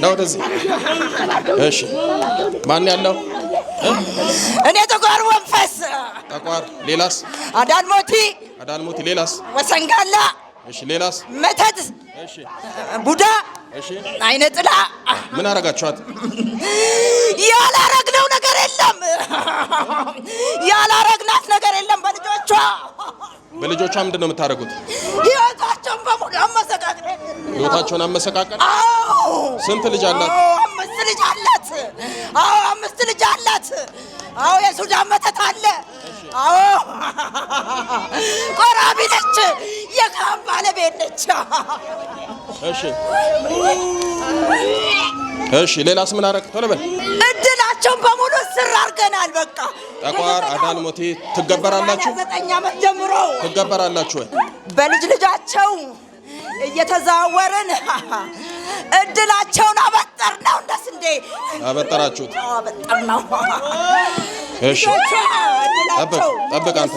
ነው ወደዚህ እሺ ማን ያለው እኔ ጠቋር መንፈስ ጠቋር ሌላስ አዳልሞቲ ሌላስ ወሰንጋላ እሺ ሌላስ መተት እሺ ቡዳ እሺ አይነ ጥላ ምን አረጋችኋት ያላረግነው ነገር የለም ያላረግናት ነገር የለም በልጆቿ ምንድነው የምታረጉት ህይወታቸውን በሙሉ አመሰቃቀል ስንት ልጅ አላት አምስት ልጅ አላት የሱዳን መተት አለ ቆራቢ ነች የካም ባለቤት ነች እሺ ሌላስ ምን አረግ ቶሎ በል እድላቸውን በሙሉ ስር አርገናል በቃ ጠቋር አዳልሞቲ ትገበራላችሁ 9 ዓመት ጀምሮ ትገበራላችሁ በልጅ ልጃቸው እየተዛወርን እድላቸውን አበጠርነው እንደስንዴ አበጠራችሁት አበጠርነው እሺ ጠብቅ አንተ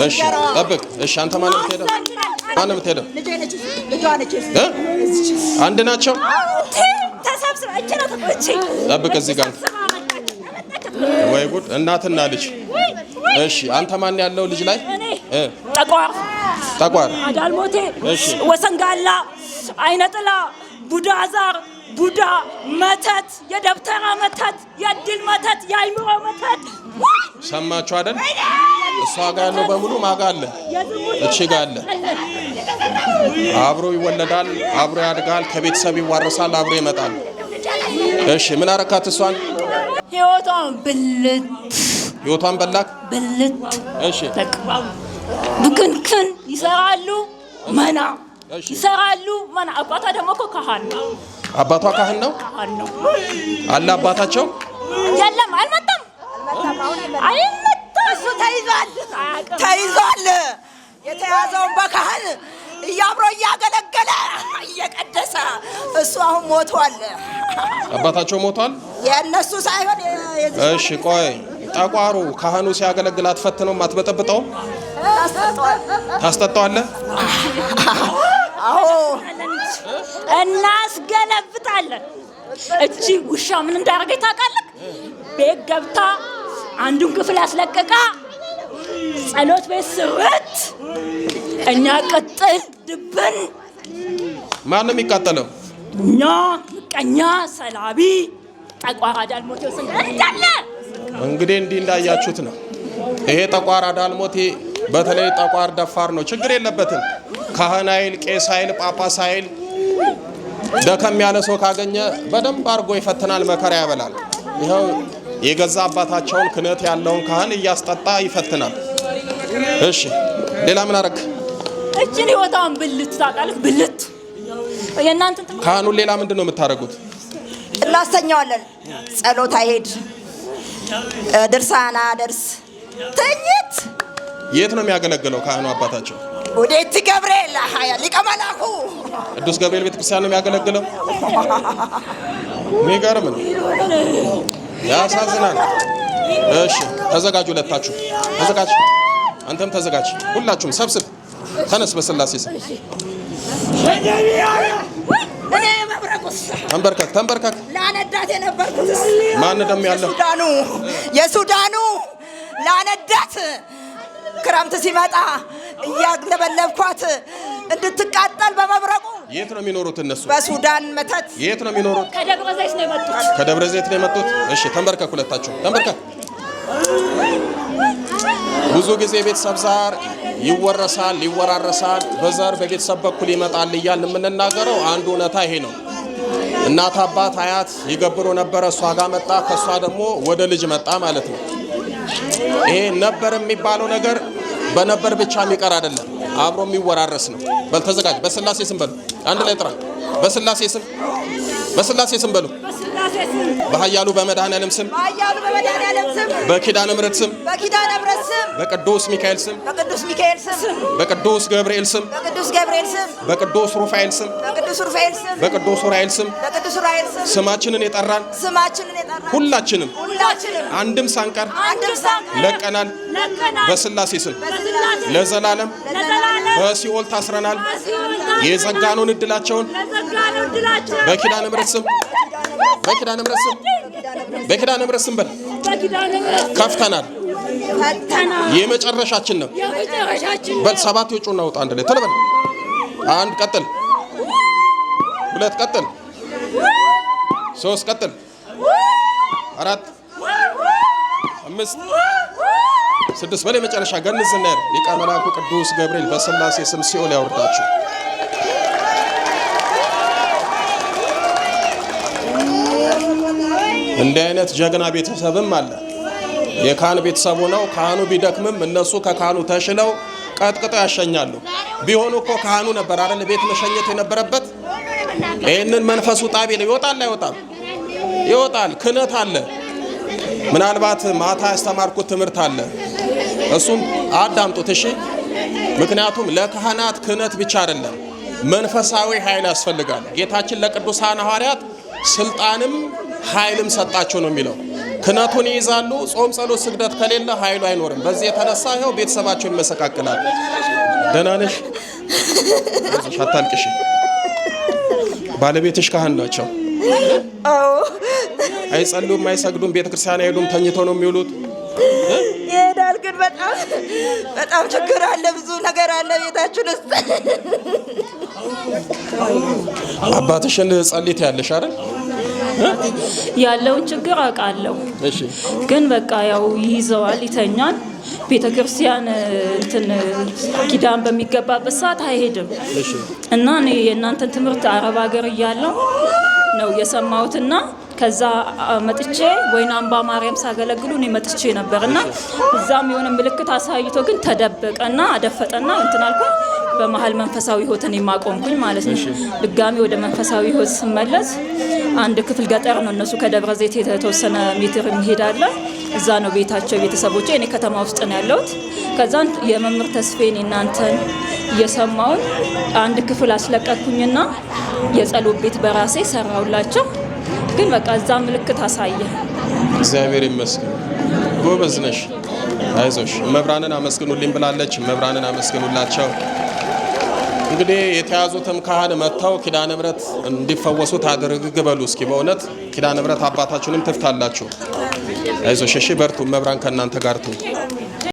እሺ ጠብቅ እሺ አንተ ማንም ትሄደው ልጇ ነች አንድ ናቸው ተሰብስበው ጠብቅ እዚህ ጋር ወይ ጉድ እናትና ልጅ እሺ አንተ ማን ያለው ልጅ ላይ ጠቋር አዳልሞቴ ወሰንጋላ አይነጥላ ቡዳዛር ቡዳ መተት የደብተራ መተት የድል መተት የአይምሮ መተት ሰማችሁ አይደል እሷ ጋር ያለው በሙሉ ማጋ አለ እቺ ጋር አለ አብሮ ይወለዳል አብሮ ያድጋል ከቤተሰብ ይዋረሳል አብሮ ይመጣል እሺ ምን አረካት እሷን ህይወቷን በላክ እሺ ብክንክን ይሰራሉ መና አባቷ ደግሞ እኮ ካህን ነው አባቷ ካህን ነው አለ አባታቸው የለም አልመጣም እሱ ተይዟል የተያዘውን በካህን እያብሮ እያገለገለ እየቀደሰ እሱ አሁን ሞቷል አባታቸው ሞቷል የእነሱ ሳይሆን እሺ ቆይ ጠቋሩ ካህኑ ሲያገለግል አትፈትነው አትበጠብጠው ታስጠጣዋለህ አዎ እናስገለብጣለን እቺ ውሻ ምን እንዳደረገች ታውቃለህ ቤት ገብታ አንዱን ክፍል አስለቀቃ ጸሎት ቤት ስርት እኛ ቀጥል ድብን ማንም ይቃጠለው እኛ ምቀኛ ሰላቢ ጠቋር አዳልሞቴ ወሰንጋላ እንግዲህ እንዲህ እንዳያችሁት ነው ይሄ ጠቋር አዳልሞቴ በተለይ ጠቋር ደፋር ነው ችግር የለበትም ካህን አይል ቄስ አይል ጳጳስ አይል ደከም ያለ ሰው ካገኘ በደንብ አርጎ ይፈትናል መከራ ያበላል ይሄው የገዛ አባታቸውን ክህነት ያለውን ካህን እያስጠጣ ይፈትናል እሺ ሌላ ምን አረክ እቺን ህይወታን ብልት ታውቃለህ ብልት የእናንተን ካህኑን ሌላ ምንድነው የምታረጉት እናስተኛዋለን ጸሎት አይሄድ ድርሳና ደርስ ተኝት የት ነው የሚያገለግለው ካህኑ አባታቸው ወዴት ገብርኤል ሊቀ መላኩ ቅዱስ ገብርኤል ቤተክርስቲያን ነው የሚያገለግለው የሚገርም ነው ያሳዝናል እሺ ተዘጋጁ ሁለታችሁ ተዘጋጅ አንተም ተዘጋጅ ሁላችሁም ሰብስብ ተነስ በስላሴ ስም ተንበርከክ ላነዳት የነበርኩት ማን ደም ያለው የሱዳኑ ላነዳት ክረምት ሲመጣ እያግለበለብኳት እንድትቃጠል በመብረቁ የት ነው የሚኖሩት እነሱ በሱዳን መተት የት ነው የሚኖሩት ከደብረ ዘይት ነው የመጡት እሺ ተንበርከክ ሁለታችሁ ተንበርከክ ብዙ ጊዜ ቤተሰብ ዛር ይወረሳል ይወራረሳል በዛር በቤተሰብ በኩል ይመጣል ይያል የምንናገረው አንዱ እውነታ ይሄ ነው እናት አባት አያት ይገብሩ ነበር እሷ ጋር መጣ ከሷ ደግሞ ወደ ልጅ መጣ ማለት ነው ይሄ ነበር የሚባለው ነገር በነበር ብቻ የሚቀር አይደለም አብሮ የሚወራረስ ነው በል ተዘጋጅ በስላሴ ስም በሉ አንድ ላይ ጥራ በስላሴ ስም በሉ በኃያሉ በመድኃኔዓለም ስም በኪዳነ ምሕረት ስም በቅዱስ ሚካኤል ስም በቅዱስ ገብርኤል ስም በቅዱስ ሩፋኤል ስም በቅዱስ ኡራኤል ስም ስማችንን የጠራን ሁላችንም አንድም ሳንቀር ለቀናል። በስላሴ ስም ለዘላለም በሲኦል ታስረናል። የዘጋነውን እድላቸውን በኪዳነ ምሕረት ስም በል ከፍተናል። የመጨረሻችን ነው። በል 7 ወጪው እናውጣ አንድ ላይ ተለበል። 1 ቀጥል፣ 2 ቀጥል፣ 3 ቀጥል፣ 4 5 6 በል የመጨረሻ ገንዝና ሊቀ መላእክቱ ቅዱስ ገብርኤል በስላሴ ስም ሲኦል ያወርዳችሁ። እንዲህ አይነት ጀግና ቤተሰብም አለ። የካህን ቤተሰቡ ነው። ካህኑ ቢደክምም እነሱ ከካህኑ ተሽለው ቀጥቅጠው ያሸኛሉ። ቢሆኑ እኮ ካህኑ ነበር አይደል ቤት መሸኘት የነበረበት። ይህንን መንፈሱ ጣቢል ይወጣል አይወጣም? ይወጣል። ክህነት አለ። ምናልባት ማታ ያስተማርኩት ትምህርት አለ። እሱም አዳምጡት እሺ። ምክንያቱም ለካህናት ክህነት ብቻ አይደለም መንፈሳዊ ኃይል ያስፈልጋል። ጌታችን ለቅዱሳን ሐዋርያት ስልጣንም ኃይልም ሰጣቸው ነው የሚለው። ክህነቱን ይይዛሉ። ጾም፣ ጸሎት፣ ስግደት ከሌለ ኃይሉ አይኖርም። በዚህ የተነሳ ይኸው ቤተሰባቸው ይመሰቃቅላል። ደህና ነሽ? አታልቅሽ። ባለቤትሽ ካህን ናቸው? አዎ። አይጸልዩም፣ አይሰግዱም፣ ቤተክርስቲያን አይሄዱም፣ ተኝተው ነው የሚውሉት? ይሄዳል። ግን በጣም ችግር አለ፣ ብዙ ነገር አለ ቤታችን ውስጥ። አባትሽን ጸልይት ያለሽ አይደል? ያለውን ችግር አውቃለሁ። እሺ። ግን በቃ ያው ይይዘዋል፣ ይተኛል። ቤተክርስቲያን ኪዳን በሚገባበት ሰዓት አይሄድም። እሺ። እና እኔ የእናንተን ትምህርት አረብ ሀገር እያለሁ ነው የሰማሁትና ከዛ መጥቼ ወይና አምባ ማርያም ሳገለግሉ እኔ መጥቼ ነበርና እዛም የሆነ ምልክት አሳይቶ ግን ተደበቀና አደፈጠና እንትን አልኩ። በመሃል መንፈሳዊ ህይወትን የማቆምኩኝ ማለት ነው። ድጋሚ ወደ መንፈሳዊ ህይወት ስመለስ አንድ ክፍል ገጠር ነው እነሱ ከደብረ ዘይት የተወሰነ ሜትር የሚሄዳለ እዛ ነው ቤታቸው ቤተሰቦቼ። እኔ ከተማ ውስጥ ነው ያለሁት። ከዛን የመምህር ተስፌን እናንተን እየሰማውን አንድ ክፍል አስለቀቅኩኝና የጸሎት ቤት በራሴ ሰራውላቸው። ግን በቃ እዛ ምልክት አሳየ። እግዚአብሔር ይመስገን። ጎበዝ ነሽ። አይዞሽ። መብራንን አመስግኑልኝ ብላለች። መብራንን አመስግኑላቸው። እንግዲህ የተያዙትም ካህን መጥተው ኪዳነ ምሕረት እንዲፈወሱ ታድርግ በሉ እስኪ። በእውነት ኪዳነ ምሕረት አባታችሁንም ትፍታላችሁ። አይዞሽ። እሺ በርቱ። መብራን ከእናንተ ጋር ትሁን።